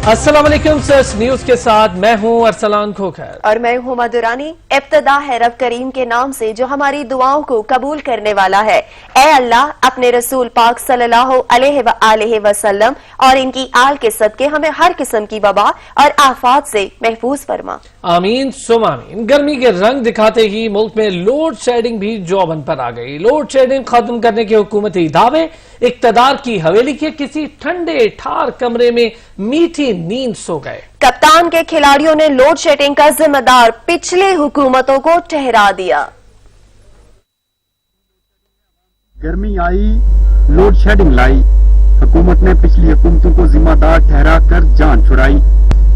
अस्सलाम वालेकुम search news के साथ मैं हूं अरसलान खोखर और मैं हूं मधुरानी। इब्तिदा है रब करीम के नाम से जो हमारी दुआओं को कबूल करने वाला है। ए अल्लाह, अपने रसूल पाक सल्लल्लाहु अलैहि वसल्लम और इनकी आल के सदके हमें हर किस्म की वबा और आफात से महफूज फरमा। आमीन सुम आमीन। गर्मी के रंग दिखाते ही मुल्क में लोड शेडिंग भी जौबन पर आ गई। लोड शेडिंग खत्म करने के हुकूमती दावे, इक्तदार की हवेली के किसी ठंडे ठार कमरे में मीठी नींद सो गए। कप्तान के खिलाड़ियों ने लोड शेडिंग का जिम्मेदार पिछली हुकूमतों को ठहरा दिया। गर्मी आई, लोड शेडिंग लाई, हुकूमत ने पिछली हुकूमतों को जिम्मेदार ठहरा कर जान छुड़ाई।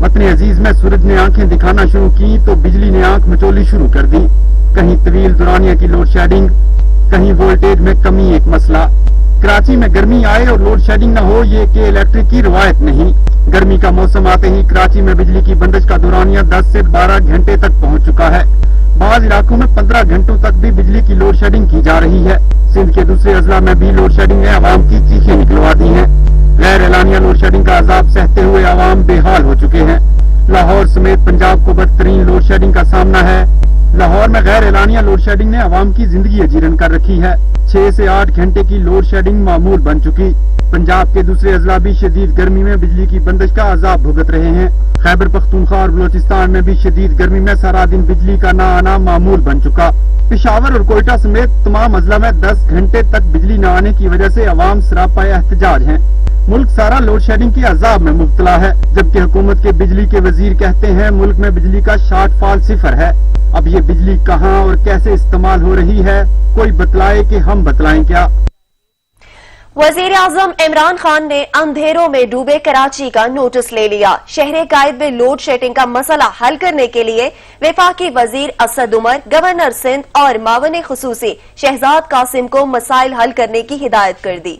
वतन अजीज में सूरज ने आंखें दिखाना शुरू की तो बिजली ने आंख मचोली शुरू कर दी। कहीं तवील दुरानिया की लोड शेडिंग, कहीं वोल्टेज में कमी एक मसला। कराची में गर्मी आए और लोड शेडिंग न हो, ये कि इलेक्ट्रिक की रिवायत नहीं। गर्मी का मौसम आते ही कराची में बिजली की बंदिश का दुरानिया 10 से 12 घंटे तक पहुंच चुका है। बाज इलाकों में 15 घंटों तक भी बिजली की लोड शेडिंग की जा रही है। सिंध के दूसरे अजला में भी लोड शेडिंग ने आवाम की चीखें निकलवा दी हैं। गैर एलानिया लोड शेडिंग का अजाब सहते हुए आवाम बेहाल हो चुके हैं। लाहौर समेत पंजाब को बदतरीन लोड शेडिंग का सामना है। लाहौर में गैर एलानिया लोड शेडिंग ने आवाम की जिंदगी अजीरन कर रखी है। 6 से 8 घंटे की लोड शेडिंग मामूल बन चुकी। पंजाब के दूसरे अजला भी शदीद गर्मी में बिजली की बंदिश का अजाब भुगत रहे हैं। खैबर पख्तूनख्वा और बलोचिस्तान में भी शदीद गर्मी में सारा दिन बिजली का ना आना मामूल बन चुका। पेशावर और कोयटा समेत तमाम अजला में 10 घंटे तक बिजली न आने की वजह से अवाम सरापा एहतजाज हैं। मुल्क सारा लोड शेडिंग के अजाब में मुब्तला है, जबकि हुकूमत के बिजली के वजीर कहते हैं मुल्क में बिजली का शॉर्टफॉल 0 है। अब ये बिजली कहाँ और कैसे इस्तेमाल हो रही है, कोई बतलाए कि हम बतलाएं क्या। वजीर आजम इमरान खान ने अंधेरों में डूबे कराची का नोटिस ले लिया। शहर कायद में लोड शेडिंग का मसला हल करने के लिए वफाकी वजीर असद उमर, गवर्नर सिंध और मावन खुसूसी शहजाद कासिम को मसाइल हल करने की हिदायत कर दी।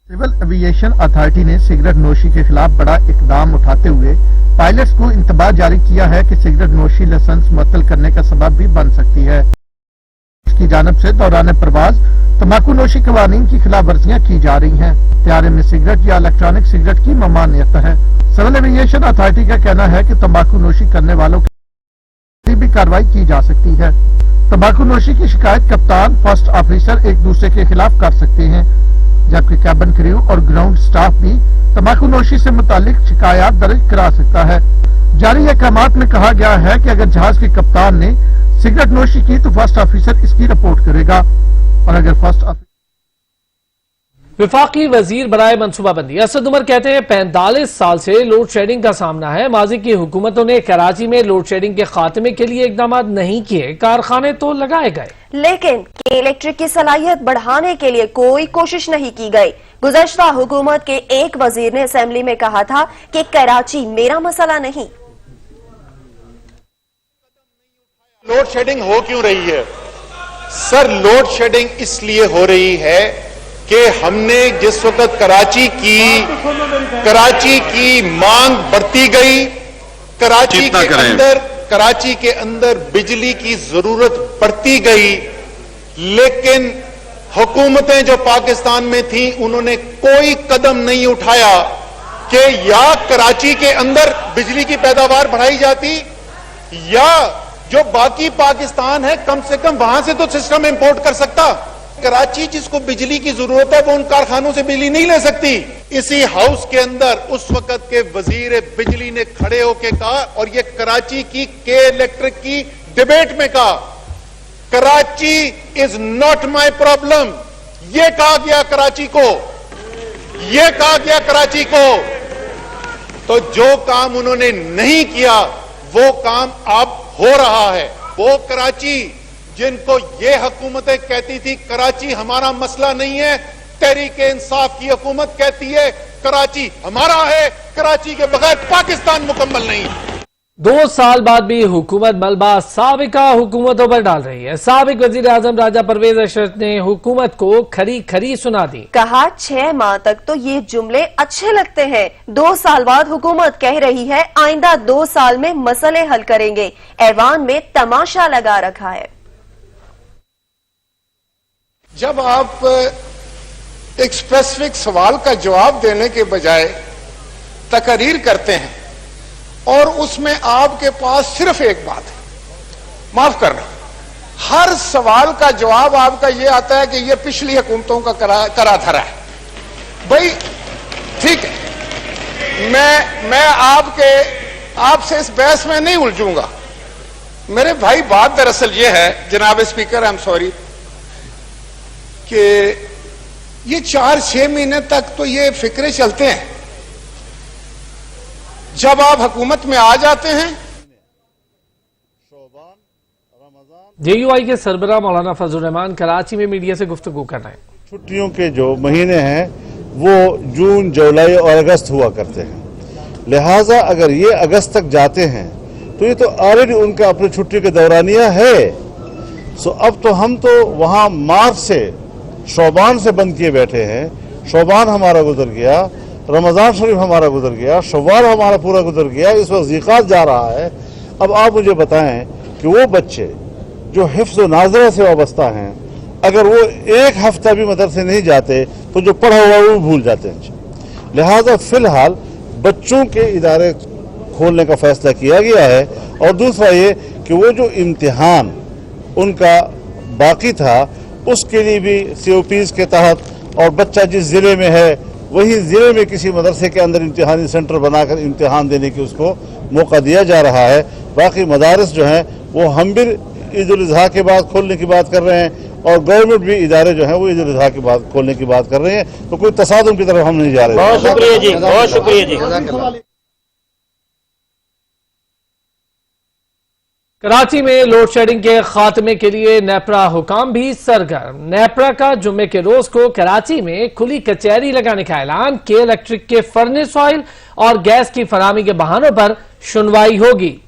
सिविल एविएशन अथॉरिटी ने सिगरेट नोशी के खिलाफ बड़ा इकदाम उठाते हुए पायलट्स को इंतबाह जारी किया है कि सिगरेट नोशी लाइसेंस मुअत्तल करने का सबब भी बन सकती है। इसकी जानिब से दौरान प्रवाज तंबाकू नोशी कवानीन की खिलाफ वर्जियां की जा रही हैं। त्यारे में सिगरेट या इलेक्ट्रॉनिक सिगरेट की ममानियत है। सिविल एविएशन अथॉरिटी का कहना है कि तंबाकू नोशी करने वालों की भी कार्रवाई की जा सकती है। तंबाकू नोशी की शिकायत कप्तान, फर्स्ट ऑफिसर एक दूसरे के खिलाफ कर सकते हैं, जबकि कैबिन क्रू और ग्राउंड स्टाफ भी तंबाकू नोशी से मुतालिक शिकायत दर्ज करा सकता है। जारी अहकामात में कहा गया है कि अगर जहाज के कप्तान ने सिगरेट नोशी की तो फर्स्ट ऑफिसर इसकी रिपोर्ट करेगा, और अगर फर्स्ट ऑफिसर। वफाकी वजीर बराए मनसूबाबंदी असद उमर कहते हैं 45 साल से लोड शेडिंग का सामना है। माजी की हुकूमतों ने कराची में लोड शेडिंग के खात्मे के लिए इकदाम नहीं किए, कारखाने तो लगाए गए, लेकिन इलेक्ट्रिक की सलाहियत बढ़ाने के लिए कोई कोशिश नहीं की गई। गुज़श्ता हुकूमत के एक वजीर ने असेंबली में कहा था कि कराची मेरा मसला नहीं। लोड शेडिंग हो क्यों रही है? सर, लोड शेडिंग इसलिए हो रही है कि हमने जिस वक्त कराची की मांग बढ़ती गई, कराची के अंदर बिजली की जरूरत बढ़ती गई, लेकिन हुकूमतें जो पाकिस्तान में थी उन्होंने कोई कदम नहीं उठाया कि या कराची के अंदर बिजली की पैदावार बढ़ाई जाती, या जो बाकी पाकिस्तान है कम से कम वहां से तो सिस्टम इंपोर्ट कर सकता। कराची जिसको बिजली की जरूरत है वो उन कारखानों से बिजली नहीं ले सकती। इसी हाउस के अंदर उस वक्त के वजीर बिजली ने खड़े होकर कहा, और ये कराची की के इलेक्ट्रिक की डिबेट में कहा, Karachi is not my problem. ये कहा गया कराची को, ये कहा गया कराची को। तो जो काम उन्होंने नहीं किया वो काम अब हो रहा है। वो कराची जिनको ये हुकूमतें कहती थी कराची हमारा मसला नहीं है, तहरीके इंसाफ की हुकूमत कहती है कराची हमारा है, कराची के बगैर पाकिस्तान मुकम्मल नहीं। 2 साल बाद भी हुकूमत मलबा साबिका हुकूमतों पर डाल रही है। साबिक वजीर आजम राजा परवेज अशरफ ने हुकूमत को खरी खरी सुना दी। कहा 6 माह तक तो ये जुमले अच्छे लगते हैं, 2 साल बाद हुकूमत कह रही है आइंदा 2 साल में मसले हल करेंगे। ऐवान में तमाशा लगा रखा है। जब आप एक स्पेसिफिक सवाल का जवाब देने के बजाय तकरीर करते हैं और उसमें आपके पास सिर्फ एक बात है, माफ करना, हर सवाल का जवाब आपका यह आता है कि यह पिछली हुकूमतों का करा धरा है। भाई ठीक है, मैं आपसे इस बहस में नहीं उलझूंगा। मेरे भाई, बात दरअसल यह है जनाब स्पीकर, आई एम सॉरी, कि ये 4-6 महीने तक तो ये फिक्रे चलते हैं, जब आप हुकूमत में आ जाते हैं। जेयूआई के सरबराह मौलाना फजल रहमान कराची में मीडिया से गुफ्तगू कर रहे हैं। छुट्टियों के जो महीने हैं वो जून, जुलाई और अगस्त हुआ करते हैं, लिहाजा अगर ये अगस्त तक जाते हैं तो ये तो ऑलरेडी उनका अपनी छुट्टी के दौरानिया है। सो अब तो हम तो वहाँ मार्च से शौबान से बंद किए बैठे हैं। शौबान हमारा गुजर गया, रमज़ान शरीफ हमारा गुजर गया, शव्वाल हमारा पूरा गुजर गया, इस वक्त ज़िकात जा रहा है। अब आप मुझे बताएं कि वो बच्चे जो हिफ्ज़ व नाज़रा से वाबस्ता हैं, अगर वो एक हफ्ता भी मदरसे नहीं जाते तो जो पढ़ा हुआ वो भूल जाते हैं। लिहाजा फ़िलहाल बच्चों के इदारे खोलने का फैसला किया गया है। और दूसरा ये कि वो जो इम्तिहान उनका बाकी था उसके लिए भी COPs के तहत, और बच्चा जिस ज़िले में है वही ज़िले में किसी मदरसे के अंदर इम्तिहानी सेंटर बनाकर इम्तिहान देने की उसको मौका दिया जा रहा है। बाकी मदारस जो हैं वो हम भी ईद उल अज़हा के बाद खोलने की बात कर रहे हैं और गवर्नमेंट भी इदारे जो हैं वो ईद उल अज़हा के बाद खोलने की बात कर रहे हैं। तो कोई तसादुम की तरफ हम नहीं जा रहे। बहुत शुक्रिया जी, बहुत शुक्रिया जी। कराची में लोड शेडिंग के खात्मे के लिए नेपरा हुकाम भी सरगर्म। नेपरा का जुम्मे के रोज को कराची में खुली कचहरी लगाने का ऐलान। के इलेक्ट्रिक के फर्नेस ऑयल और गैस की फराहमी के बहानों पर सुनवाई होगी।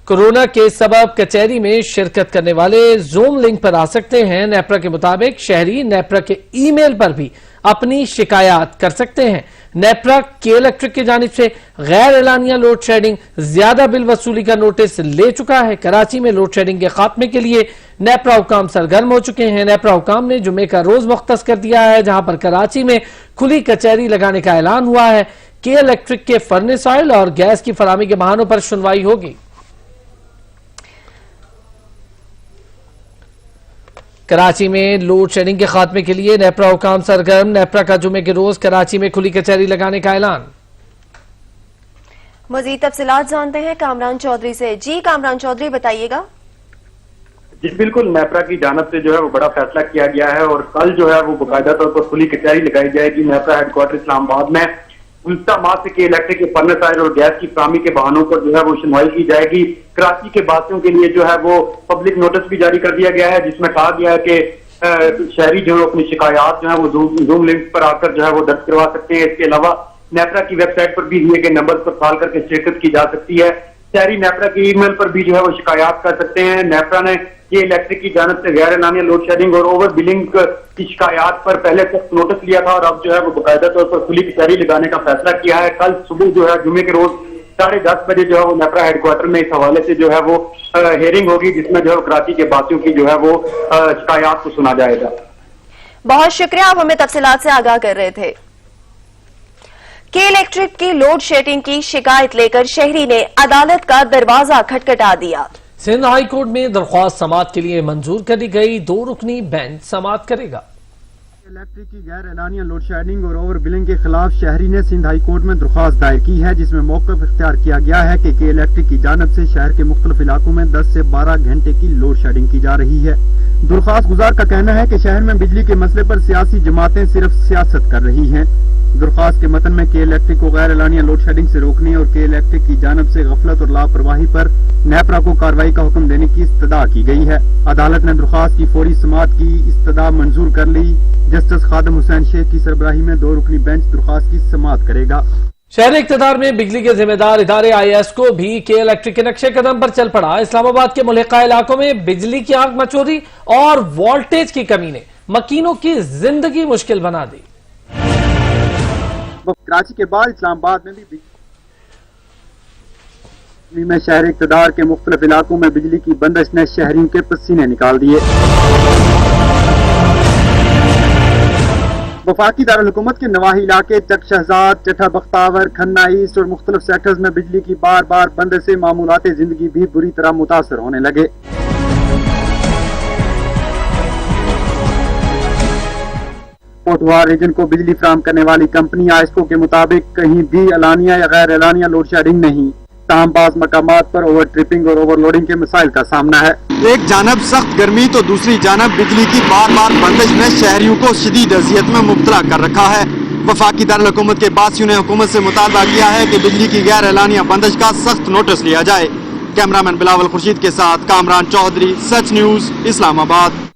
कोरोना के सबब कचहरी में शिरकत करने वाले जूम लिंक पर आ सकते हैं। नेपरा के मुताबिक शहरी नेपरा के ईमेल पर भी अपनी शिकायत कर सकते हैं। नेपरा के इलेक्ट्रिक की जानिब से गैर एलानिया लोड शेडिंग ज्यादा बिल वसूली का नोटिस ले चुका है। कराची में लोड शेडिंग के खात्मे के लिए नेपरा हुकाम सरगर्म हो चुके हैं। नेपरा हुकाम ने जुम्मे का रोज मुख्तस कर दिया है, जहां पर कराची में खुली कचहरी लगाने का ऐलान हुआ है। के इलेक्ट्रिक के फर्नेस ऑयल और गैस की फराहमी के बहानों पर सुनवाई होगी। कराची में लोड शेडिंग के खात्मे के लिए नेपरा हुकाम सरगर्म। नेपरा का जुमे के रोज कराची में खुली कचहरी लगाने का ऐलान। मजीद तफसीलात जानते हैं कामरान चौधरी से। जी कामरान चौधरी, बताइएगा। जी बिल्कुल, नेपरा की जानब से जो है वो बड़ा फैसला किया गया है और कल जो है वो बाकायदा तौर पर खुली कचहरी लगाई जाएगी। नेपरा हेडक्वार्टर इस्लामाबाद में गुज़िश्ता माह से के इलेक्ट्रिक के फर्नेस ऑयल और गैस की फराहमी के बहानों पर जो है वो सुनवाई की जाएगी। कराची के वासियों के लिए जो है वो पब्लिक नोटिस भी जारी कर दिया गया है, जिसमें कहा गया है कि शहरी जो है अपनी शिकायत जो है वो जूम लिंक पर आकर जो है वो दर्ज करवा सकते हैं। इसके अलावा नेपरा की वेबसाइट पर भी दिए गए नंबर पर कॉल करके शिरकत की जा सकती है। शहरी नेपरा के ईमेल पर भी जो है वो शिकायत कर सकते हैं। नेपरा ने ये इलेक्ट्रिक की जानब से गैर एलानिया लोड शेडिंग और ओवर बिलिंग की शिकायत पर पहले सख्त नोटिस लिया था और अब जो है वो बाकायदा तौर पर खुली कचहरी लगाने का फैसला किया है। कल सुबह जो है जुमे के रोज 10:30 बजे जो है वो नेपरा हेडक्वार्टर में इस हवाले से जो है वो हेयरिंग होगी, जिसमें जो है कराची के वासियों की जो है वो शिकायत को सुना जाएगा। बहुत शुक्रिया, आप हमें तफसीलात से आगाह कर रहे थे। के इलेक्ट्रिक की लोड शेडिंग की शिकायत लेकर शहरी ने अदालत का दरवाजा खटखटा दिया। सिंध हाई कोर्ट में दरख्वास्त समाअत के लिए मंजूर करी गई। 2 रुकनी बेंच समाअत करेगा। इलेक्ट्रिक की गैर एलानिया लोड शेडिंग और ओवर बिलिंग के खिलाफ शहरी ने सिंध हाई कोर्ट में दरख्वास्त दायर की है, जिसमें मौक़िफ़ इख्तियार किया गया है कि इलेक्ट्रिक की जानब से शहर के मुख्तलिफ इलाकों में 10 से 12 घंटे की लोड शेडिंग की जा रही है। दरख्वास्त गुजार का कहना है कि शहर में बिजली के मसले पर सियासी जमातें सिर्फ सियासत कर रही हैं। दरख्वास्त के मतन में के इलेक्ट्रिक को गैर एलानिया लोड शेडिंग से रोकने और के इलेक्ट्रिक की जानब से गफलत और लापरवाही पर नेपरा को कार्रवाई का हुक्म देने की इस्तदा की गई है। अदालत ने दरख्वास्त की फौरी समाअत की इस्तदा मंजूर कर ली। जस्टिस खादम हुसैन शेख की सरबराही में 2 रुकनी बेंच दरख्वास्त की समाअत करेगा। शहर इक़्तिदार में बिजली के जिम्मेदार इदारे IS को भी के इलेक्ट्रिक के नक्शे कदम पर चल पड़ा। इस्लामाबाद के मुल्हिका इलाकों में बिजली की आग मचोरी और वोल्टेज की कमी ने मकीनों की जिंदगी मुश्किल बना दी। कराची के बाद इस्लामाबाद में भी बिजली में शहर इक़्तिदार के मुख्तलिफ इलाकों में बिजली की बंदिश ने शहरियों के पसीने निकाल दिए। वफाकी दारुल-हुकूमत के नवाही इलाके चक शहजाद, चट्टा बख्तावर, खन्ना ईस्ट और मुख्तलिफ सेक्टर्स में बिजली की बार बार बंद से मामूलात जिंदगी भी बुरी तरह मुतासर होने लगे। पोटवा रीजन को बिजली फराहम करने वाली कंपनी आइस्को के मुताबिक कहीं भी एलानिया या गैर एलानिया लोड शेडिंग नहीं, ताहम बाज़ मकामात पर ओवर ट्रिपिंग और ओवरलोडिंग के मसाइल का सामना है। एक जानब सख्त गर्मी तो दूसरी जानब बिजली की बार बार बंदिश ने शहरियों को शदीद अजियत में मुब्तला कर रखा है। वफाकी दारुल-हुकूमत के बासियों ने हुकूमत से मुतालबा किया है कि बिजली की गैर एलानिया बंदिश का सख्त नोटिस लिया जाए। कैमरामैन बिलावल खुर्शीद के साथ कामरान चौधरी, सच न्यूज, इस्लामाबाद।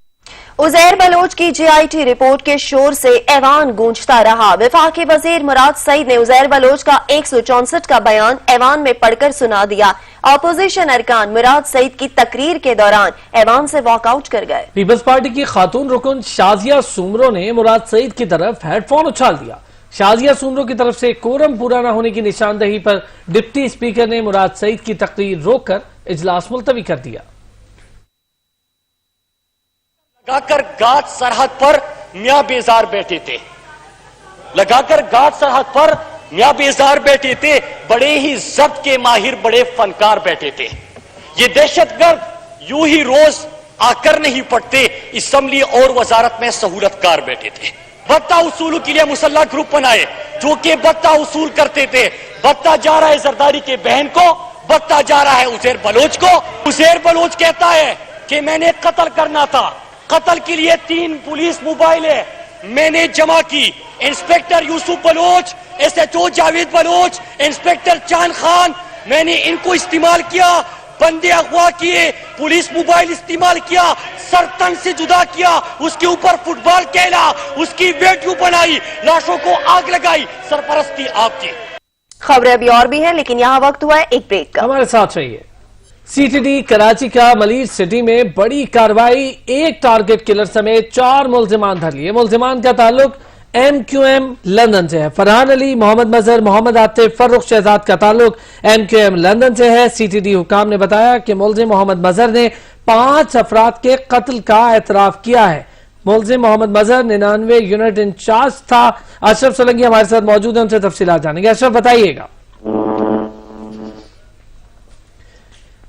उजैर बलोच की JIT रिपोर्ट के शोर से ऐवान गूंजता रहा। वफाकी वजीर मुराद सईद ने उजैर बलोच का 164 का बयान ऐवान में पढ़कर सुना दिया। अपोजिशन अरकान मुराद सईद की तकरीर के दौरान ऐवान से वॉकआउट कर गए। पीपल्स पार्टी की खातून रुकन शाजिया सुमरो ने मुराद सईद की तरफ हेडफोन उछाल दिया। शाजिया सुमरो की तरफ से कोरम पूरा न होने की निशानदही पर डिप्टी स्पीकर ने मुराद सईद की तकरीर रोककर इजलास मुलतवी कर दिया। लगाकर गाट सरहद पर मियां बेजार बैठे थे, लगाकर गाट सरहद पर मियां बेजार बैठे थे, बड़े ही जब्त के माहिर, बड़े फनकार बैठे थे। ये दहशतगर्द यूं ही रोज आकर नहीं पड़ते, असम्बली और वजारत में सहूलतकार बैठे थे। बत्ता उसूलों के लिए मुसल्ला ग्रुप बनाए जो कि बत्ता उसूल करते थे। बत्ता जा रहा है जरदारी के बहन को, बत्ता जा रहा है उजैर बलोच को। उजैर बलोच कहता है कि मैंने कत्ल करना था, कत्ल के लिए 3 पुलिस मोबाइल है मैंने जमा की। Inspector Yusuf Baloch, SHO Javed Baloch, inspector Chand Khan, मैंने इनको इस्तेमाल किया, बंदे अगवा किए, पुलिस मोबाइल इस्तेमाल किया, सरतन से जुदा किया, उसके ऊपर फुटबॉल खेला, उसकी वीडियो बनाई, लाशों को आग लगाई, सरपरस्ती आपकी। खबरें अभी और भी हैं, लेकिन यहाँ वक्त हुआ है एक ब्रेक का। हमारे साथ रहिए। CTD कराची का मलीर सिटी में बड़ी कार्रवाई, एक टारगेट किलर समेत 4 मुल्जिमान धर लिए। मुल्जिमान का ताल्लुक MQM लंदन से है। फरहान अली, मोहम्मद मजहर, मोहम्मद आतिफ, फर्रुख शहजाद का ताल्लुक MQM लंदन से है। CTD हुकाम ने बताया कि मुल्जिम मोहम्मद मजहर ने 5 अफराद के कत्ल का एतराफ किया है। मुल्जिम मोहम्मद मजहर 99 यूनिट इंचार्ज था। अशरफ सोलंकी हमारे साथ मौजूद है, उनसे तफसीलात जानेंगे। अशरफ बताइएगा।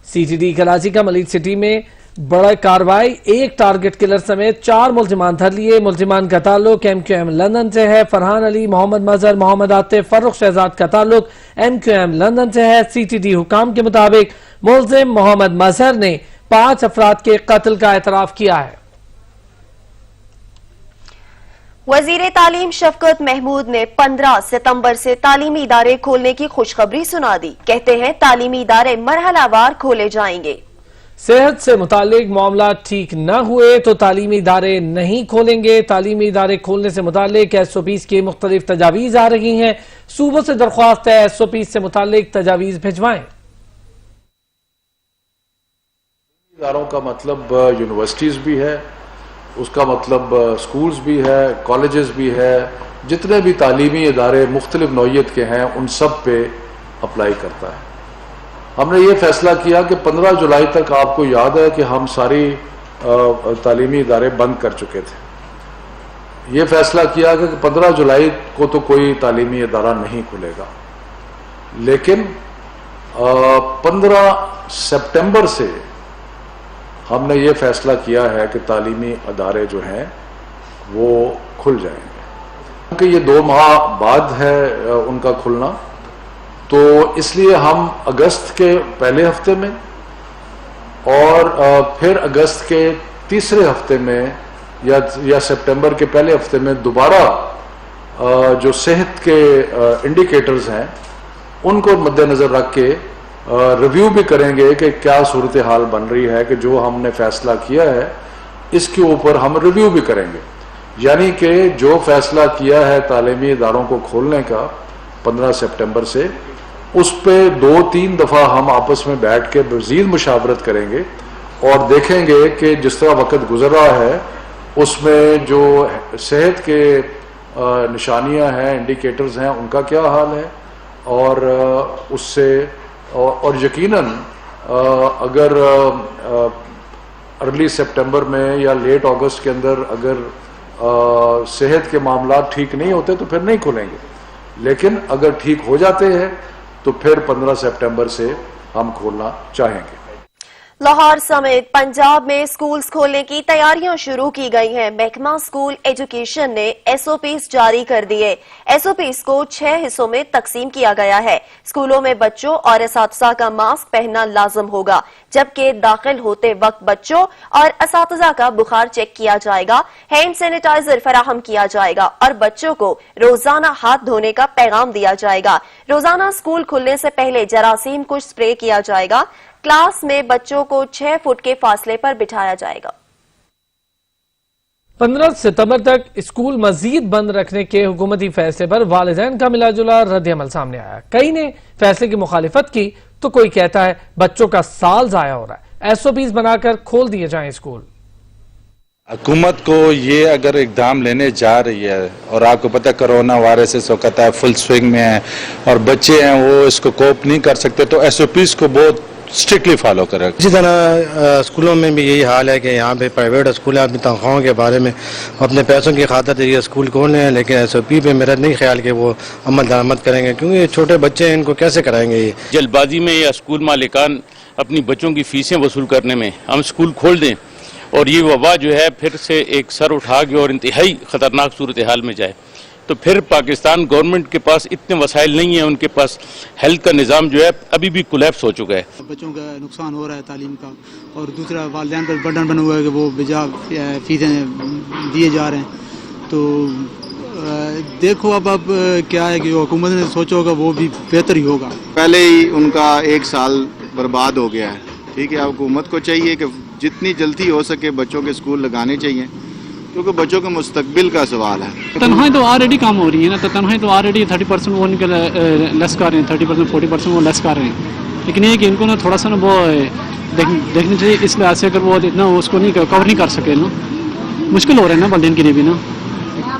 CTD कराची का मलीर सिटी में बड़ा कार्रवाई, एक टारगेट किलर समेत 4 मुल्जिमान धर लिए। मुल्जिमान का ताल्लुक MQM लंदन से है। फरहान अली, मोहम्मद मजहर, मोहम्मद आतिफ, फर्रुख शहजाद का ताल्लुक MQM लंदन से है। CTD हुकाम के मुताबिक मुल्जिम मोहम्मद मजहर ने 5 अफराद के कत्ल का एतराफ किया है। वजीर तालीम शफकत महमूद ने 15 सितंबर से तालीमी इदारे खोलने की खुशखबरी सुना दी। कहते हैं तालीमी इदारे मरहलावार खोले जाएंगे। सेहत से मुतालिक मामला ठीक न हुए तो तालीमी इदारे नहीं खोलेंगे। तालीमी इदारे खोलने से मुतालिक SOPs की मुख्तलिफ तजावीज आ रही हैं। सूबों से दरख्वास्त है SOPs से मुतालिक तजावीज भिजवाएं। इदारों का मतलब यूनिवर्सिटीज भी है, उसका मतलब स्कूल्स भी है, कॉलेजेस भी है, जितने भी तालीमी इदारे मुख्तलिफ नौइयत के हैं उन सब पे अप्लाई करता है। हमने ये फैसला किया कि 15 जुलाई तक, आपको याद है कि हम सारी तालीमी इदारे बंद कर चुके थे। ये फैसला किया कि 15 जुलाई को तो कोई तालीमी इदारा नहीं खुलेगा, लेकिन 15 सितंबर से हमने ये फैसला किया है कि तालीमी अदारे जो हैं वो खुल जाएंगे, क्योंकि ये 2 माह बाद है उनका खुलना। तो इसलिए हम अगस्त के पहले हफ्ते में और फिर अगस्त के तीसरे हफ्ते में या सितंबर के पहले हफ्ते में दोबारा जो सेहत के इंडिकेटर्स हैं उनको मद्देनजर रख के रिव्यू भी करेंगे कि क्या सूरत हाल बन रही है, कि जो हमने फैसला किया है इसके ऊपर हम रिव्यू भी करेंगे। यानी कि जो फैसला किया है तालीमी इदारों को खोलने का 15 सितंबर से, उस पे 2-3 दफ़ा हम आपस में बैठ के मज़ीद मुशावरत करेंगे और देखेंगे कि जिस तरह वक्त गुजर रहा है उसमें जो सेहत के निशानियां हैं, इंडिकेटर्स हैं, उनका क्या हाल है, और उससे और यकीनन अगर अर्ली सितंबर में या लेट अगस्त के अंदर अगर सेहत के मामला ठीक नहीं होते तो फिर नहीं खुलेंगे, लेकिन अगर ठीक हो जाते हैं तो फिर 15 सितंबर से हम खोलना चाहेंगे। लाहौर समेत पंजाब में स्कूल्स खोलने की तैयारियां शुरू की गई हैं। महकमा स्कूल एजुकेशन ने एसओपीज जारी कर दिए। एसओपीज को 6 हिस्सों में तकसीम किया गया है। स्कूलों में बच्चों और असातिज़ा का मास्क पहनना लाजम होगा, जबकि दाखिल होते वक्त बच्चों और असातिज़ा का बुखार चेक किया जाएगा, हैंड सैनिटाइजर फराहम किया जाएगा और बच्चों को रोजाना हाथ धोने का पैगाम दिया जाएगा। रोजाना स्कूल खुलने से पहले जरासीम को स्प्रे किया जाएगा। क्लास में बच्चों को 6 फुट के फासले पर बिठाया जाएगा। 15 सितंबर तक स्कूल मजीद बंद रखने के हुकूमती फैसले पर वालिदैन का मिलाजुला रद्द-ए-अमल सामने आया। कई ने फैसले की मुखालिफत की तो कोई कहता है बच्चों का साल जाया हो रहा है, एसओपीज बनाकर खोल दिए जाएं स्कूल। हुकूमत को ये अगर इकदाम लेने जा रही है और आपको पता है कोरोना वायरस इस वक्त है फुल स्विंग में है और बच्चे हैं वो इसको कोप नहीं कर सकते, तो एसओपीज को बहुत स्ट्रिक्टली फॉलो करें। इसी तरह स्कूलों में भी यही हाल है कि यहाँ पे प्राइवेट स्कूल अपनी तनख्वाहों के बारे में अपने पैसों की खातिर ये स्कूल खोल रहे हैं, लेकिन एसओपी पे मेरा नहीं ख्याल कि वो अमल दरामद करेंगे, क्योंकि ये छोटे बच्चे हैं, इनको कैसे कराएंगे। ये जल्दबाजी में या स्कूल मालिकान अपनी बच्चों की फीसें वसूल करने में हम स्कूल खोल दें और ये वबा जो है फिर से एक सर उठा के और इंतहाई ख़तरनाक सूरत हाल में जाए, तो फिर पाकिस्तान गवर्नमेंट के पास इतने वसाइल नहीं है, उनके पास हेल्थ का निज़ाम जो है अभी भी कोलैप्स हो चुका है। बच्चों का नुकसान हो रहा है तालीम का, और दूसरा वालिदैन पर बर्डन बना हुआ है कि वो बेजा फीसें दिए जा रहे हैं। तो देखो अब क्या है कि जो हुकूमत ने सोचा होगा वो भी बेहतर ही होगा। पहले ही उनका 1 साल बर्बाद हो गया है, ठीक है। हुकूमत को चाहिए कि जितनी जल्दी हो सके बच्चों के स्कूल लगाने चाहिए, क्योंकि बच्चों के मुस्तकबिल का सवाल है। तनख्वाहें तो ऑलरेडी कम हो रही है ना, तो तनख्वाहें तो ऑलरेडी 30% वो उनके लेस कर रहे हैं, 30% 40% वो लेस कर रहे हैं, लेकिन ये कि इनको ना थोड़ा सा ना वो देखनी चाहिए। इस लिहाज से अगर वो इतना उसको नहीं कवर नहीं कर सके ना, मुश्किल हो रहा है ना वालिदैन के लिए भी ना।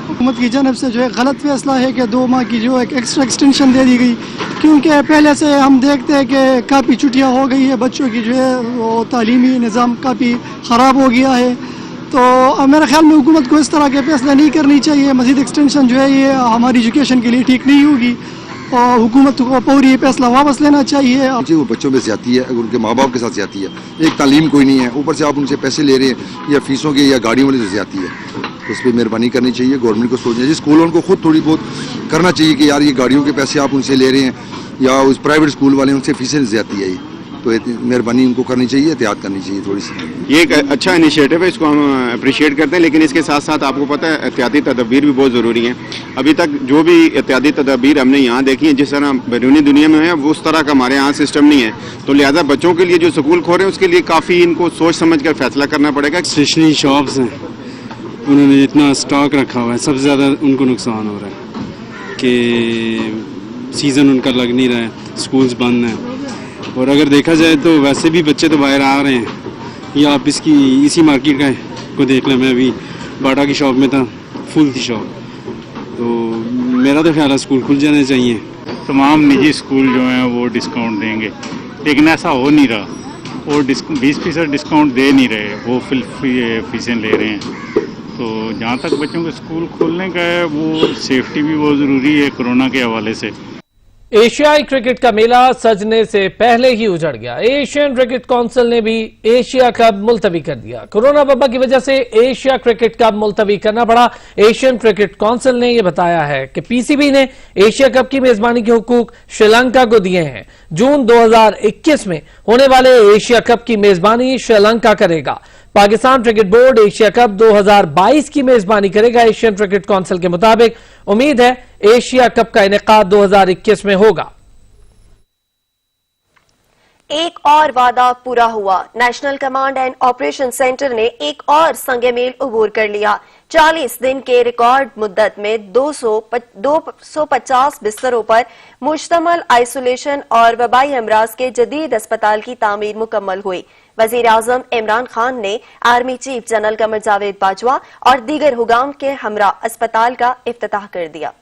हुकूमत की जानब से जो है गलत फैसला है कि 2 माह की जो एक एक्स्ट्रा एक्सटेंशन दे दी गई, क्योंकि पहले से हम देखते हैं कि काफ़ी छुट्टियाँ हो गई है, बच्चों की जो है वो तालीमी निज़ाम काफ़ी ख़राब हो गया है। तो मेरे ख्याल में हुकूमत को इस तरह के फैसले नहीं करनी चाहिए। मज़ीद एक्सटेंशन जो है ये हमारी एजुकेशन के लिए ठीक नहीं होगी और हुकूमत को पूरी ये फैसला वापस लेना चाहिए। वो बच्चों में ज्यादती है, उनके माँ बाप के साथ ज्यादती है, एक तालीम कोई नहीं है, ऊपर से आप उनसे पैसे ले रहे हैं या फीसों के या गाड़ियों वाले से ज्यादती है, तो उस पर मेहरबानी करनी चाहिए। गवर्नमेंट को सोचना चाहिए, स्कूलों को खुद थोड़ी बहुत करना चाहिए कि यार ये गाड़ियों के पैसे आप उनसे ले रहे हैं या उस प्राइवेट स्कूल वाले उनसे फीसें ज्यादती है, तो मेहरबानी उनको करनी चाहिए, एहतियात करनी चाहिए थोड़ी सी। ये एक अच्छा इनिशिएटिव है, इसको हम अप्रिशिएट करते हैं, लेकिन इसके साथ साथ आपको पता है एहतियाती तदबीर भी बहुत ज़रूरी है। अभी तक जो भी एहतियाती तदबीर हमने यहाँ देखी है, जिस तरह बैरूनी दुनिया में है वो उस तरह का हमारे यहाँ सिस्टम नहीं है, तो लिहाजा बच्चों के लिए जो स्कूल खोल रहे हैं उसके लिए काफ़ी इनको सोच समझ कर फैसला करना पड़ेगा। स्टेशनरी शॉप्स हैं, उन्होंने इतना स्टॉक रखा हुआ है, सबसे ज़्यादा उनको नुकसान हो रहा है कि सीज़न उनका लग नहीं रहा है, स्कूल्स बंद हैं। और अगर देखा जाए तो वैसे भी बच्चे तो बाहर आ रहे हैं, या आप इसी मार्केट को देख लें, मैं अभी बाटा की शॉप में था, फुल थी शॉप, तो मेरा तो ख्याल है स्कूल खुल जाने चाहिए। तमाम निजी स्कूल जो हैं वो डिस्काउंट देंगे, लेकिन ऐसा हो नहीं रहा, वो 20% डिस्काउंट दे नहीं रहे, वो फुल फीसें ले रहे हैं। तो जहाँ तक बच्चों के स्कूल खोलने का है वो सेफ्टी भी बहुत ज़रूरी है कोरोना के हवाले से। एशियाई क्रिकेट का मेला सजने से पहले ही उजड़ गया। एशियन क्रिकेट काउंसिल ने भी एशिया कप मुलतवी कर दिया। कोरोना वबा की वजह से एशिया क्रिकेट कप मुलतवी करना पड़ा। एशियन क्रिकेट काउंसिल ने यह बताया है कि पीसीबी ने एशिया कप की मेजबानी के हुकूक श्रीलंका को दिए हैं। जून 2021 में होने वाले एशिया कप की मेजबानी श्रीलंका करेगा। Pakistan cricket board Asia cup 2022 की मेजबानी करेगा। एशियन क्रिकेट काउंसिल के मुताबिक उम्मीद है एशिया कप का इनेकाद 2021 में होगा। एक और वादा पूरा हुआ। National command and operation centre ने एक और संगे-मेल अबूर कर लिया। 40 दिन के रिकॉर्ड मुद्दत में 250 बिस्तरों पर मुश्तमल आइसोलेशन और वबाई अमराज के जदीद अस्पताल की तामीर मुकम्मल हुई। वजीर आजम इमरान खान ने army chief general Qamar Javed Bajwa और दीगर हुकाम के हमरा अस्पताल का इफ्तिताह कर दिया।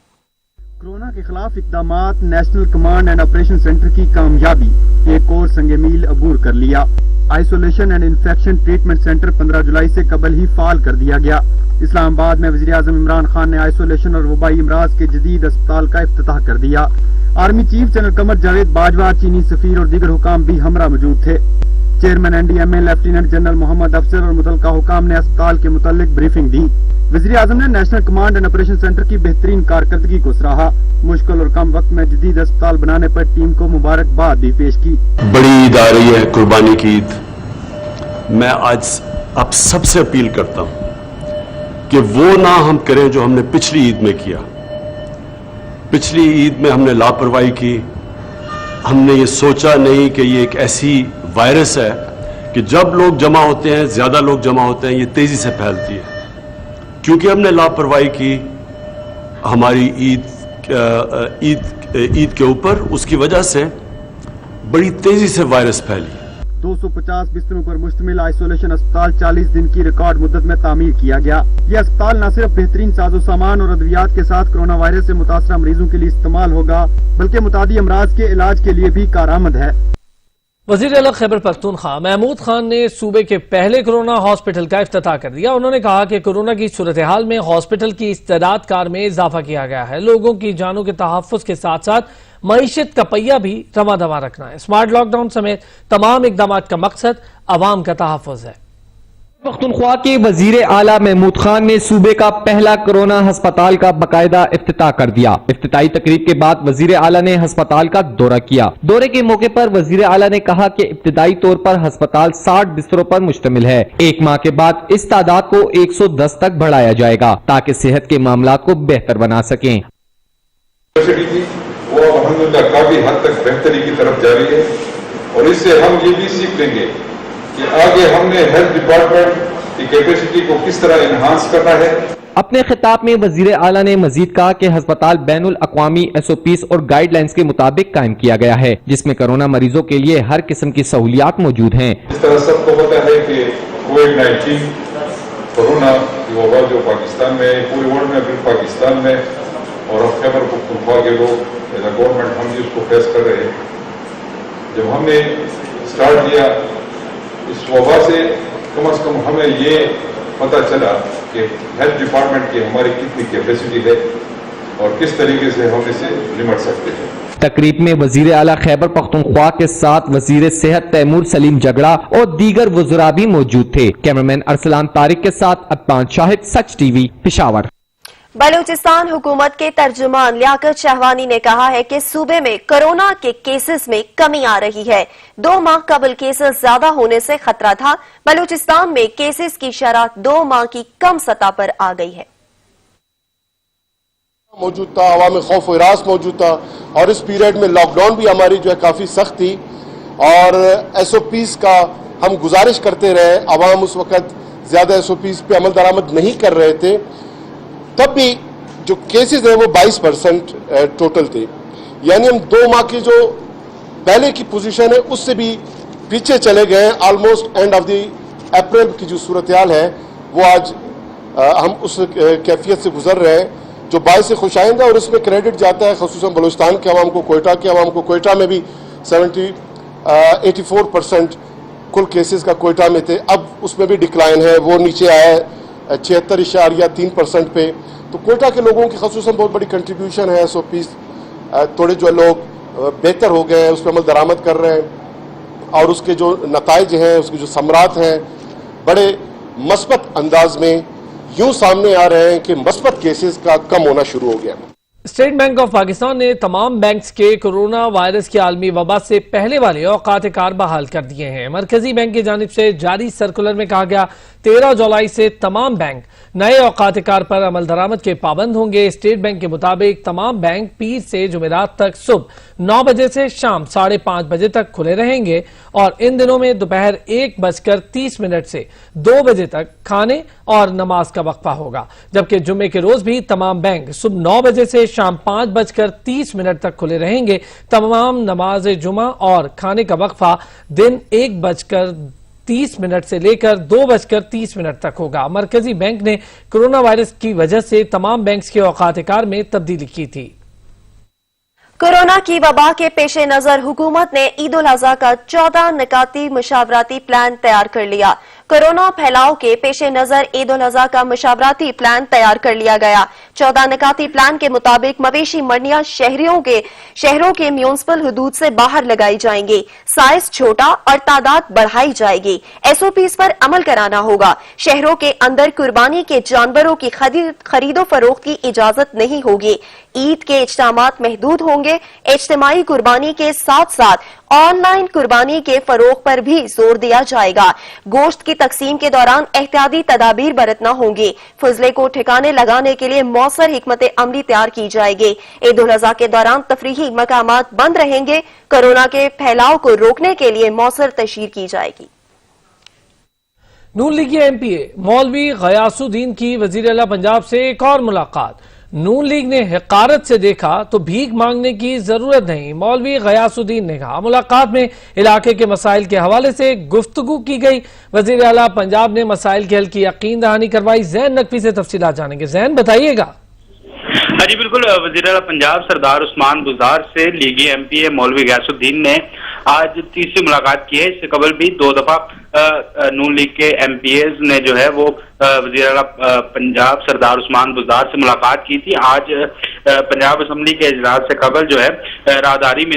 कोरोना के खिलाफ इकदामात, national command and operation centre की कामयाबी, एक और संगे मील अबूर कर लिया। Isolation and infection treatment centre 15 जुलाई से कबल ही फाल कर दिया गया। इस्लामाबाद में वज़ीर आज़म इमरान खान ने आइसोलेशन और वबाई अमराज के जदीद अस्पताल का इफ्तिताह कर दिया। Army chief general Qamar Javed Bajwa, चीनी सफीर और दीगर हुकाम भी हमरा मौजूद थे। Chairman NDMA lieutenant general Mohammad Afsar और मुतल्लिका हुकाम ने अस्पताल के मुतालिक ब्रीफिंग दी। वज़ीर आज़म ने national command and operation centre की बेहतरीन कारकर्दगी को सराहा। मुश्किल और कम वक्त में जदीद अस्पताल बनाने पर टीम को मुबारकबाद भी पेश की। बड़ी ईद आ रही है, कुर्बानी की ईद। मैं आज आप सबसे अपील करता हूं कि वो ना हम करें जो हमने पिछली ईद में किया। पिछली ईद में हमने लापरवाही की, हमने ये सोचा नहीं कि ये एक ऐसी वायरस है कि जब लोग जमा होते हैं, ज्यादा लोग जमा होते हैं, ये तेजी से फैलती है। क्योंकि हमने लापरवाही की हमारी ईद के ऊपर, उसकी वजह से बड़ी तेजी से वायरस फैली। 250 बिस्तरों पर मुश्तमिल आइसोलेशन अस्पताल 40 दिन की रिकॉर्ड मुद्दत में तामीर किया गया। यह अस्पताल न सिर्फ बेहतरीन साजो सामान और अद्वियात के साथ कोरोना वायरस से मुतासरा मरीजों के लिए इस्तेमाल होगा, बल्कि मुतादी अमराज के इलाज के लिए भी कारआमद है। वज़ीर आला खैबर पख्तूनख्वा महमूद खान ने सूबे के पहले कोरोना हॉस्पिटल का इफ्तिताह कर दिया। उन्होंने कहा कि कोरोना की सूरत हाल में हॉस्पिटल की इस्तेदाद कार में इजाफा किया गया है। लोगों की जानों के तहफ़्फ़ुज़ के साथ साथ मईशत का पहिया भी रवा दवा रखना है। स्मार्ट लॉकडाउन समेत तमाम इक़दाम का मकसद अवाम का तहफ़्फ़ुज़ है। पख्तूनख्वा के वजीर आला महमूद खान ने सूबे का पहला कोरोना अस्पताल का बाकायदा इफ्तिताह कर दिया। इफ्तिताही तकरीब के बाद वजीर आला ने अस्पताल का दौरा किया। दौरे के मौके पर वजीर आला ने कहा कि इब्तिदाई तौर पर अस्पताल 60 बिस्तरों पर मुश्तमिल है। एक माह के बाद इस तादाद को 110 तक बढ़ाया जाएगा ताकि सेहत के मामला को बेहतर बना सकें। वो अल्हम्दुलिल्लाह काफी हद तक बेहतरी की तरफ जा रही है और इससे हम ये भी सीख लेंगे कि आगे हमने हेल्थ डिपार्टमेंट की कैपेसिटी को किस तरह इनहांस करना है। अपने खिताब में वजीर आला ने मजीद कहा कि अस्पताल बैनुल अक़वामी SOPs और गाइडलाइंस के मुताबिक कायम किया गया है, जिसमें कोरोना मरीजों के लिए हर किस्म की सहूलियात मौजूद हैं। इस तरह सबको पता है कि कोविड-19 कोरोना की वबा जो पाकिस्तान में, पूरे वर्ल्ड में, फिर पाकिस्तान में, और अब खैबर पख्तूनख्वा के लोग एज अ गवर्नमेंट हम भी उसको फेस कर रहे हैं। जब हमने स्टार्ट किया इस वबा से कम हमें ये पता चला कि हेल्थ डिपार्टमेंट की हमारी कितनी कैपेसिटी है और किस तरीके से हम इसे निपट सकते हैं। तकरीब में वजीर आला खैबर पख्तूनख्वा के साथ वजीर सेहत तैमूर सलीम जगड़ा और दीगर वज़रा भी मौजूद थे। कैमरामैन अरसलान तारिक के साथ अदनान शाहिद, सच TV, पेशावर। बलूचिस्तान हुकूमत के तर्जुमान लियाकत शहवानी ने कहा है कि सूबे में कोरोना के केसेस में कमी आ रही है। 2 माह कबल केसेस ज्यादा होने से खतरा था। बलूचिस्तान में केसेस की शरह 2 माह की कम सतह पर आ गई है। मौजूद था, हवा में खौफ व हिरास मौजूद था और इस पीरियड में लॉकडाउन भी हमारी जो है काफी सख्त थी और SOPs का हम गुजारिश करते रहे। अवाम उस वक्त ज्यादा SOPs पे अमल दरामद नहीं कर रहे थे, तब भी जो केसेस हैं वो 22% टोटल थे। यानी हम 2 माह की जो पहले की पोजीशन है उससे भी पीछे चले गए। Almost end of the April की जो सूरत हाल है वो आज हम उस कैफियत से गुजर रहे हैं जो बायस से खुशाइंद है और इसमें क्रेडिट जाता है खसूसन बलूचिस्तान के अवाम को, कोयटा के अवाम को। कोयटा में भी 84% कुल केसेस का कोयटा में थे, अब उसमें भी डिक्लाइन है, वो नीचे आया है 76.3% पे। तो कोयटा के लोगों की खसूसन बहुत बड़ी कंट्रीब्यूशन है। SOPs थोड़े जो लोग बेहतर हो गए हैं, उस पर अमल दरामद कर रहे हैं और उसके जो नताइज हैं, उसके जो समरात हैं, बड़े मस्बत अंदाज में यूं सामने आ रहे हैं कि मस्बत केसेस का कम होना शुरू हो गया। स्टेट बैंक ऑफ पाकिस्तान ने तमाम बैंक्स के कोरोना वायरस की आलमी वबा से पहले वाले औकात कार बहाल कर दिए हैं। मरकजी बैंक की जानिब से जारी सर्कुलर में कहा गया 13 जुलाई से तमाम बैंक नए औकात कार पर अमल दरामद के पाबंद होंगे। स्टेट बैंक के मुताबिक तमाम बैंक पीर से जुमेरात तक सुबह 9 बजे से शाम 5:30 बजे तक खुले रहेंगे और इन दिनों में दोपहर 1:30 से 2 बजे तक खाने और नमाज का वक्फा होगा, जबकि जुम्मे के रोज भी तमाम बैंक सुबह 9 बजे से शाम 5:30 तक खुले रहेंगे। तमाम नमाज जुमा और खाने का वक्फा दिन 1:30 से लेकर 2:30 तक होगा। मरकजी बैंक ने कोरोना वायरस की वजह से तमाम बैंक्स के औकात कार में तब्दीली की थी। कोरोना की वबा के पेश नजर हुकूमत ने ईद उल अजहा का 14 निकाती मुशावराती प्लान तैयार कर लिया। कोरोना फैलाव के पेश नजर ईद उल अजहा का मुशावराती प्लान तैयार कर लिया गया। 14 निकाती प्लान के मुताबिक मवेशी मंडियां शहरों के म्यूनिसिपल हुदूद से बाहर लगाई जाएंगी, साइज छोटा और तादाद बढ़ाई जाएगी। एसओपीज पर अमल कराना होगा। शहरों के अंदर कुर्बानी के जानवरों की खरीदो फरोख्त की इजाजत नहीं होगी। ईद के इज्तिमात महदूद होंगे। इज्तिमाई कुर्बानी के साथ साथ ऑनलाइन कुर्बानी के फरोग पर भी जोर दिया जाएगा। गोश्त की तकसीम के दौरान एहतियाती तदाबीर बरतना होंगी। फजले को ठिकाने लगाने के लिए मौसर हिकमत अमली तैयार की जाएगी। ईद उल अजहा के दौरान तफरीही मकामात बंद रहेंगे। कोरोना के फैलाव को रोकने के लिए मौसर तशहीर की जाएगी। नून लीगी एमपीए मौलवी गयासुद्दीन की वजीर आला पंजाब से एक और मुलाकात। नून लीग ने हकारत से देखा तो भीख मांगने की जरूरत नहीं, मौलवी गयासुद्दीन ने कहा। मुलाकात में इलाके के मसाइल के हवाले से गुफ्तगू की गई। वजीर आला पंजाब ने मसाइल के हल की यकीन दहानी करवाई। जैन नकवी से तफसीलात जानेंगे। जैन बताइएगा। हाँ जी बिल्कुल, वजीर आला पंजाब सरदार उस्मान बुज़दार से लीगी एमपीए मौलवी गयासुद्दीन ने आज तीसरी मुलाकात की है। इससे कबल भी 2 दफा नून लीग के एमपीएज ने जो है वो वजीर आला पंजाब सरदार उस्मान बुज़दार से मुलाकात की थी। आज पंजाब असम्बली के इजलास से कबल जो है राहदारी में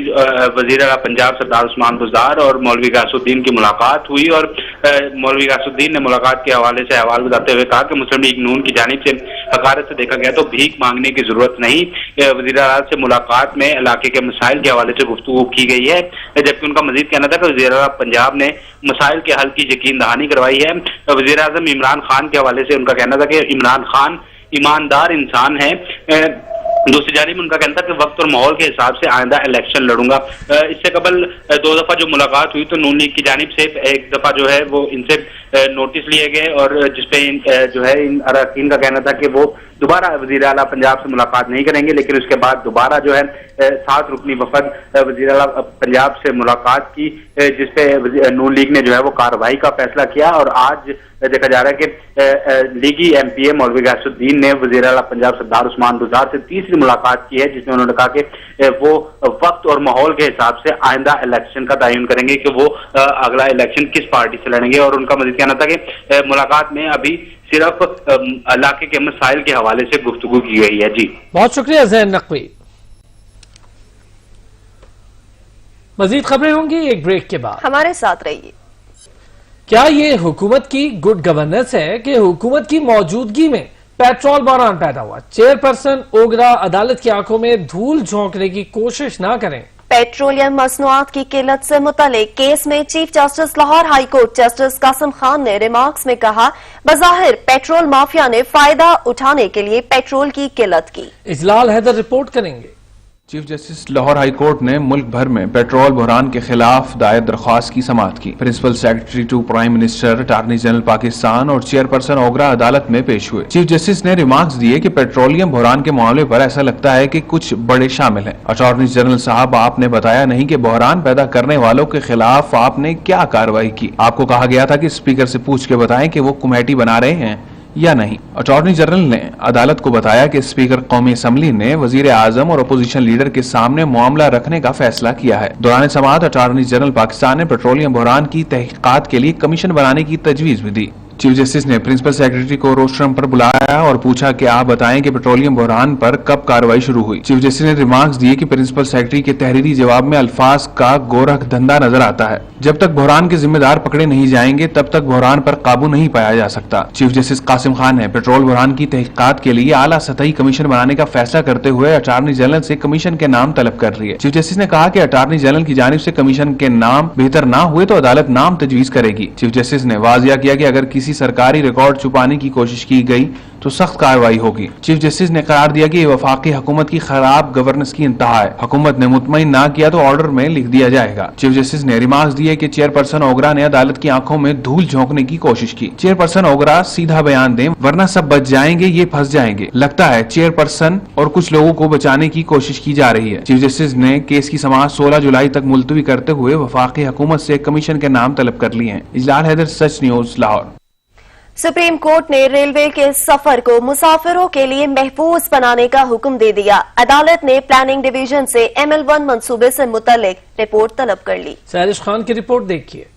वजीर आला पंजाब सरदार उस्मान बुज़दार और मौलवी गयासुद्दीन की मुलाकात हुई और मौलवी गयासुद्दीन ने मुलाकात के हवाले से अहवाल बताते हुए कहा कि मुस्लिम लीग नून की जानिब से हकारत से देखा गया तो भीख मांगने की जरूरत नहीं। वजीर आला से मुलाकात में इलाके के मसाइल के हवाले से गुफ्तगू की गई है, जबकि उनका मजीद कहना था कि वजीर आला पंजाब ने मसाइल के हल की यकीन दहानी करवाई है। वजीर आज़म इमरान खान के हवाले से उनका कहना था कि इमरान खान ईमानदार इंसान है। दूसरी जानिब उनका कहना था कि वक्त और माहौल के हिसाब से आइंदा इलेक्शन लड़ूंगा। इससे कबल 2 दफा जो मुलाकात हुई तो नून लीग की जानिब से एक दफा जो है वो इनसे नोटिस लिए गए और जिसपे जो है इन अरकान का कहना था कि वो दोबारा वजीर आला पंजाब से मुलाकात नहीं करेंगे, लेकिन उसके बाद दोबारा जो है 7 रुकनी वफद वजीर आला पंजाब से मुलाकात की, जिसपे नून लीग ने जो है वो कार्रवाई का फैसला किया। और आज देखा जा रहा है कि लीगी एमपीए मौलवी गयासुद्दीन ने वजीर आला पंजाब सरदार उस्मान बुज़दार से तीसरी मुलाकात की है, जिसमें उन्होंने कहा कि वो वक्त और माहौल के हिसाब से आइंदा इलेक्शन का तयन करेंगे कि वो अगला इलेक्शन किस पार्टी से लड़ेंगे। और उनका मजीद कहना था कि मुलाकात में अभी सिर्फ इलाके के मसाइल के हवाले से गुफ्तगू की गई है। जी बहुत शुक्रिया जैन नकवी। मजीद खबरें होंगी एक ब्रेक के बाद, हमारे साथ रहिए। क्या ये हुकूमत की गुड गवर्नेंस है कि हुकूमत की मौजूदगी में पेट्रोल बहरान पैदा हुआ? चेयरपर्सन ओगरा अदालत की आंखों में धूल झोंकने की कोशिश ना करें। पेट्रोलियम मसनूआत की किल्लत से मुतल्लिक केस में chief justice Lahore high court justice Qasim Khan ने रिमार्क्स में कहा, बज़ाहिर पेट्रोल माफिया ने फायदा उठाने के लिए पेट्रोल की किल्लत की। इजलाल हैदर रिपोर्ट करेंगे। Chief justice Lahore high court ने मुल्क भर में पेट्रोल बहरान के खिलाफ दायर दरख्वास्त की समाअत की। Principal secretary to prime minister, attorney general Pakistan और चेयरपर्सन ओगरा अदालत में पेश हुए। चीफ जस्टिस ने रिमार्क्स दिए कि पेट्रोलियम बहरान के मामले पर ऐसा लगता है कि कुछ बड़े शामिल हैं। अटॉर्नी जनरल साहब, आपने बताया नहीं कि बहरान पैदा करने वालों के खिलाफ आपने क्या कार्रवाई की। आपको कहा गया था कि स्पीकर से पूछ के बताएं कि वो कमेटी बना रहे हैं या नहीं। अटॉर्नी जनरल ने अदालत को बताया कि स्पीकर कौमी असम्बली ने वजीर आजम और अपोजिशन लीडर के सामने मामला रखने का फैसला किया है। दौरान समाअत अटॉर्नी जनरल पाकिस्तान ने पेट्रोलियम बहरान की तहकीकात के लिए कमीशन बनाने की तजवीज भी दी। चीफ जस्टिस ने प्रिंसिपल सेक्रेटरी को रोस्ट्रम पर बुलाया और पूछा कि आप बताएं कि पेट्रोलियम बहरान पर कब कार्रवाई शुरू हुई। चीफ जस्टिस ने रिमार्क्स दिए कि प्रिंसिपल सेक्रेटरी के तहरीरी जवाब में अल्फाज का गोरख धंधा नजर आता है। जब तक बहरान के जिम्मेदार पकड़े नहीं जाएंगे तब तक बहरान पर काबू नहीं पाया जा सकता। चीफ जस्टिस कासिम खान ने पेट्रोल बहरान की तहकीकात के लिए आला सतही कमीशन बनाने का फैसला करते हुए अटॉर्नी जनरल से कमीशन के नाम तलब कर लिए। चीफ जस्टिस ने कहा कि अटॉर्नी जनरल की जानिब से कमीशन के नाम बेहतर ना हुए तो अदालत नाम तजवीज करेगी। चीफ जस्टिस ने वाजिया किया कि अगर किसी सरकारी रिकॉर्ड छुपाने की कोशिश की गई तो सख्त कार्रवाई होगी। चीफ जस्टिस ने करार दिया कि वफाकी हुकूमत की खराब गवर्नेंस की इंतहा है। हुकूमत ने मुतमईन ना किया तो ऑर्डर में लिख दिया जाएगा। चीफ जस्टिस ने रिमार्क्स दिए कि चेयरपर्सन ओगरा ने अदालत की आंखों में धूल झोंकने की कोशिश की। चेयरपर्सन ओगरा सीधा बयान दें वरना सब बच जाएंगे, ये फंस जाएंगे। लगता है चेयरपर्सन और कुछ लोगों को बचाने की कोशिश की जा रही है। चीफ जस्टिस ने केस की समाअत 16 जुलाई तक मुलतवी करते हुए वफाकी हुकूमत से कमीशन के नाम तलब कर लिए हैं। इजलाल हैदर, सच न्यूज, लाहौर। सुप्रीम कोर्ट ने रेलवे के सफर को मुसाफिरों के लिए महफूज बनाने का हुक्म दे दिया। अदालत ने प्लानिंग डिवीजन से ML1 मंसूबे से मुतल्लिक रिपोर्ट तलब कर ली। सैरिश खान की रिपोर्ट देखिए।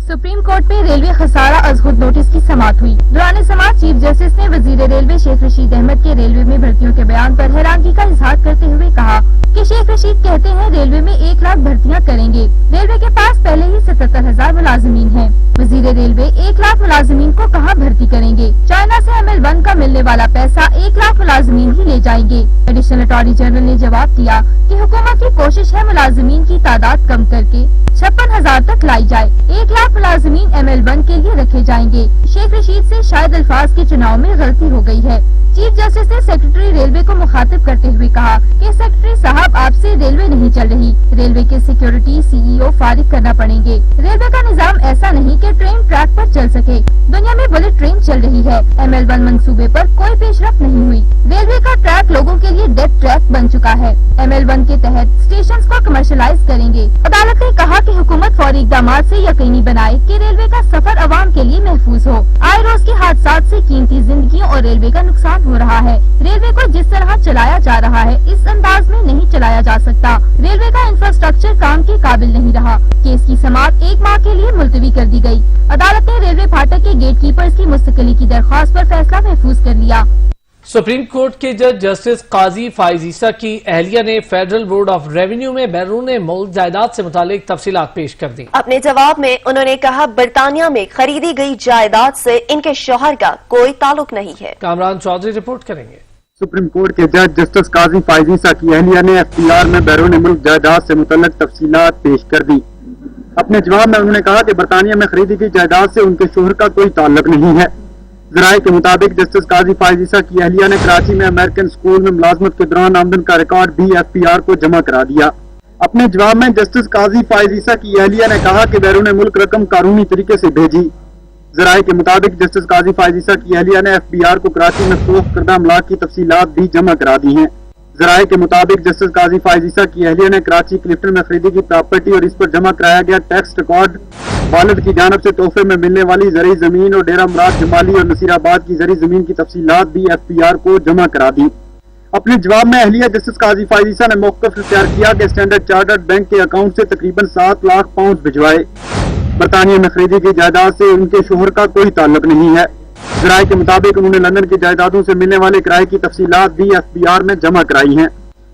सुप्रीम कोर्ट में रेलवे खसारा अज खुद नोटिस की समाअत हुई। दौरान समाअत चीफ जस्टिस ने वजीर रेलवे शेख रशीद अहमद के रेलवे में भर्तियों के बयान पर हैरानगी का इजहार करते हुए कहा कि शेख रशीद कहते हैं रेलवे में 1 लाख भर्तियां करेंगे। रेलवे के पास पहले ही 77,000 मुलाजिमीन हैं। वजीर रेलवे 1 लाख मुलाजिमीन को कहां भर्ती करेंगे? चाइना से ML1 का मिलने वाला पैसा 1 लाख मुलाजिमीन ही ले जाएंगे। एडिशनल अटॉर्नी जनरल ने जवाब दिया कि हुकूमत की कोशिश है मुलाजिमीन की तादाद कम करके 56,000 तक लाई जाए। 1 लाख मुलाजिमीन ML1 के लिए रखे जाएंगे। शेख रशीद से शायद अल्फाज के चुनाव में गलती हो गई है। चीफ जस्टिस ने सेक्रेटरी रेलवे को मुखातिब करते हुए कहा कि सेक्रेटरी साहब आपसे रेलवे नहीं चल रही, रेलवे के सिक्योरिटी CEO फारिग करना पड़ेंगे। रेलवे का निजाम ऐसा नहीं कि ट्रेन ट्रैक पर चल सके। दुनिया में बुलेट ट्रेन चल रही है। ML1 मंसूबे पर कोई पेशरफ नहीं हुई। रेलवे का ट्रैक लोगों के लिए डेड ट्रैक बन चुका है। ML1 के तहत स्टेशन को कमर्शलाइज करेंगे। अदालत ने कहा कि हुकूमत फौरी इक़दाम से यकीनी बनाए कि रेलवे का सफर अवाम के लिए महफूज हो। आए रोज के हादसा से कीमती जिंदगियों और रेलवे का नुकसान हो रहा है। रेलवे को जिस तरह चलाया जा रहा है इस अंदाज में नहीं चलाया जा सकता। रेलवे का इंफ्रास्ट्रक्चर काम के काबिल नहीं रहा। केस की समाअत 1 माह के लिए मुलतवी कर दी गई। अदालत ने रेलवे फाटक के गेट कीपर्स की मुस्तकिली की दरख्वास्त पर फैसला महफूज कर लिया। सुप्रीम कोर्ट के जज जस्टिस काजी फाइज ईसा की अहलिया ने फेडरल बोर्ड ऑफ रेवेन्यू में बैरून मुल्क जायदाद से मुतालिक तफसीलात पेश कर दी। अपने जवाब में उन्होंने कहा बरतानिया में खरीदी गई जायदाद से इनके शौहर का कोई ताल्लुक नहीं है। कामरान चौधरी रिपोर्ट करेंगे। सुप्रीम कोर्ट के जज जस्टिस काजी फाइज ईसा की अहलिया ने FPR में बैरून मुल्क जायदाद से मुतल्लिक तफसीलात पेश कर दी। अपने जवाब में उन्होंने कहा कि बरतानिया में खरीदी गई जायदाद से उनके शौहर का कोई ताल्लुक नहीं है। ज़राए के मुताबिक जस्टिस काजी फाइज ईसा की अहलिया ने कराची में अमेरिकन स्कूल में मुलाजमत के दौरान आमदन का रिकॉर्ड भी FPR को जमा करा दिया। अपने जवाब में जस्टिस काजी फाइज ईसा की अहलिया ने कहा कि बैरून मुल्क रकम कानूनी तरीके से भेजी। ज़राए के मुताबिक जस्टिस काजी फाइज ईसा की अहलिया ने FPR को कराची में फरोख्त करदा अमलाक की तफसीलात भी जमा करा दी हैं। ज़राए के मुताबिक जस्टिस काजी फाइज ईसा की अहलिया ने कराची क्लिफ्टन में खरीदी की प्रॉपर्टी और इस पर जमा कराया गया टैक्स रिकॉर्ड, वालिद की जानब से तोहफे में मिलने वाली जरी जमीन और डेरा मुराद जमाली और नसीराबाद की जरी जमीन की तफसीलात भी FPR को जमा करा दी। अपने जवाब में अहलिया जस्टिस काजी फाइज ईसा ने मौक़िफ़ इख्तियार किया कि स्टैंडर्ड चार्टर्ड बैंक के अकाउंट से तकरीबन 7 लाख पाउंड भिजवाए। बरतानिया में खरीदी गई जायदाद से उनके शोहर का कोई ताल्लुक नहीं है। ज़राए के मुताबिक उन्होंने लंदन की जायदादों से मिलने वाले किराए की तफसीलात भी FPR में जमा कराई हैं।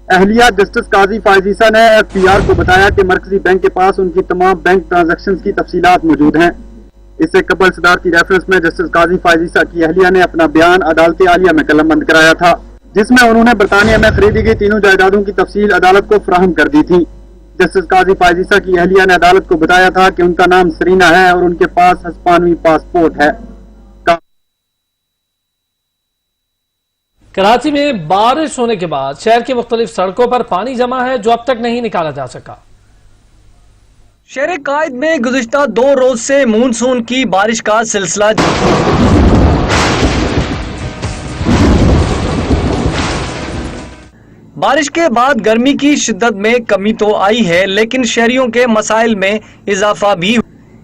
अहलिया जस्टिस काजी फाइज ईसा ने FPR को बताया कि मरकजी बैंक के पास उनकी तमाम बैंक ट्रांजैक्शन की तफसीलात मौजूद हैं। इससे कबल सदारती रेफरेंस में जस्टिस काजी फाइज ईसा की अहलिया ने अपना बयान अदालत आलिया में कलमबंद कराया था, जिसमें उन्होंने बरतानिया में खरीदी गई तीनों जायदादों की तफसील अदालत को फराहम कर दी थी। जस्टिस काजी फाइज ईसा की अहलिया ने अदालत को बताया था कि उनका नाम सरीना है और उनके पास हिस्पानवी पासपोर्ट है। कराची में बारिश होने के बाद शहर की मुख्तलिफ सड़कों पर पानी जमा है जो अब तक नहीं निकाला जा सका। शहर कायद में गुज़िश्ता 2 रोज से मानसून की बारिश का सिलसिला बारिश के बाद गर्मी की शिद्दत में कमी तो आई है, लेकिन शहरियों के मसाइल में इजाफा भी।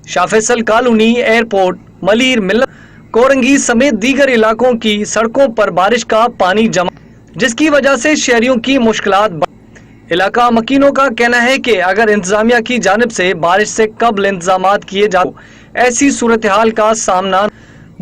शाह फैसल कॉलोनी, एयरपोर्ट, मलीर, मिल्लत, कोरंगी समेत दीगर इलाकों की सड़कों पर बारिश का पानी जमा, जिसकी वजह से शहरियों की मुश्किलात। इलाका मकीनों का कहना है कि अगर इंतजामिया की जानिब से बारिश से कबल इंतजामात किए जाए ऐसी सूरत हाल का सामना।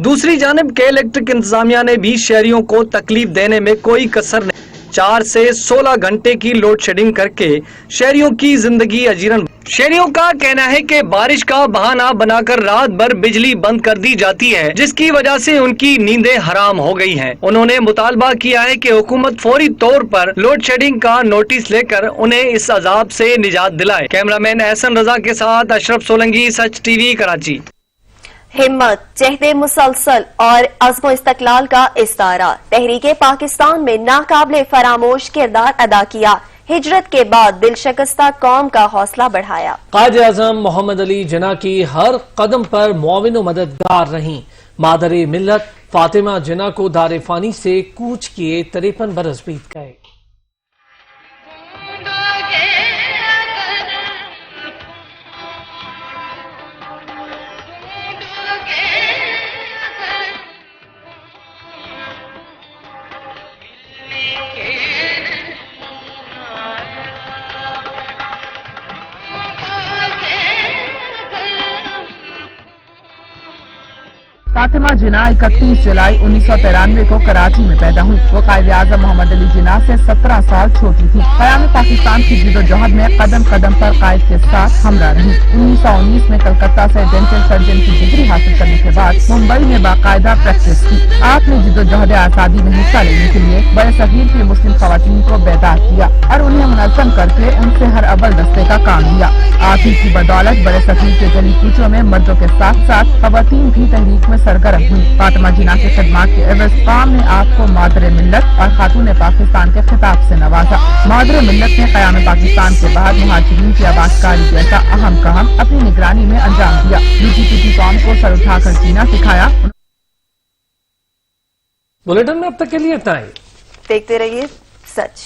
दूसरी जानिब के इलेक्ट्रिक इंतजामिया ने भी शहरियों को तकलीफ देने में कोई कसर नहीं। 4 से 16 घंटे की लोड शेडिंग करके शहरियों की जिंदगी अजीरन। शहरियों का कहना है कि बारिश का बहाना बनाकर रात भर बिजली बंद कर दी जाती है, जिसकी वजह से उनकी नींदें हराम हो गई हैं। उन्होंने मुतालबा किया है कि हुकूमत फौरी तौर पर लोड शेडिंग का नोटिस लेकर उन्हें इस अजाब से निजात दिलाए। कैमरामैन एहसन रजा के साथ अशरफ सोलंकी, सच TV, कराची। हिम्मत, जहदे मुसलसल और अज़्म इस्तक़लाल का इस्तारा, तहरीके पाकिस्तान में नाकाबिले फरामोश किरदार अदा किया। हिजरत के बाद दिलशकस्ता कौम का हौसला बढ़ाया। कायद आज़म मोहम्मद अली जिन्ना की हर कदम पर मुआविन व मददगार रहीं। मादरे मिल्लत फातिमा जिन्ना को दारे फानी से कूच किए 53 बरस बीत गए। फातिमा जिना 31 जुलाई 1993 को कराची में पैदा हुई। वो कायद-ए-आज़म मोहम्मद अली जिना से 17 साल छोटी थी। क़याम पाकिस्तान की जिदोजहद में कदम कदम पर कायद के साथ हमरा रही। 1919 में कलकत्ता से डेंटल सर्जन की डिग्री हासिल करने के बाद मुंबई में बाकायदा प्रैक्टिस की। आपने जिदोजहद आज़ादी में हिस्सा लेने के लिए बड़े सगीर की मुस्लिम खवातीन को बेदार किया और उन्हें मुनज़्ज़म करके उनसे हर अव्वल दस्ते का काम लिया। आप ही की बदौलत बड़े सगीर के गली कूचों में मर्दों के साथ साथ खवातीन भी तहरीक में सरगर्म हुई। फातिमा जिना के खिदमात के एवज कौम ने आपको मादरे मिल्लत और खातून पाकिस्तान के खिताब से नवाजा। मादरे मिल्लत ने क़याम पाकिस्तान के बाद मुहाजिरीन की आबादकारी जैसा अहम काम अपनी निगरानी में अंजाम दिया। लूटी कौम को सर उठाकर जीना सिखाया। बुलेटिन में अब तक के लिए इतना ही। देखते रहिए सच।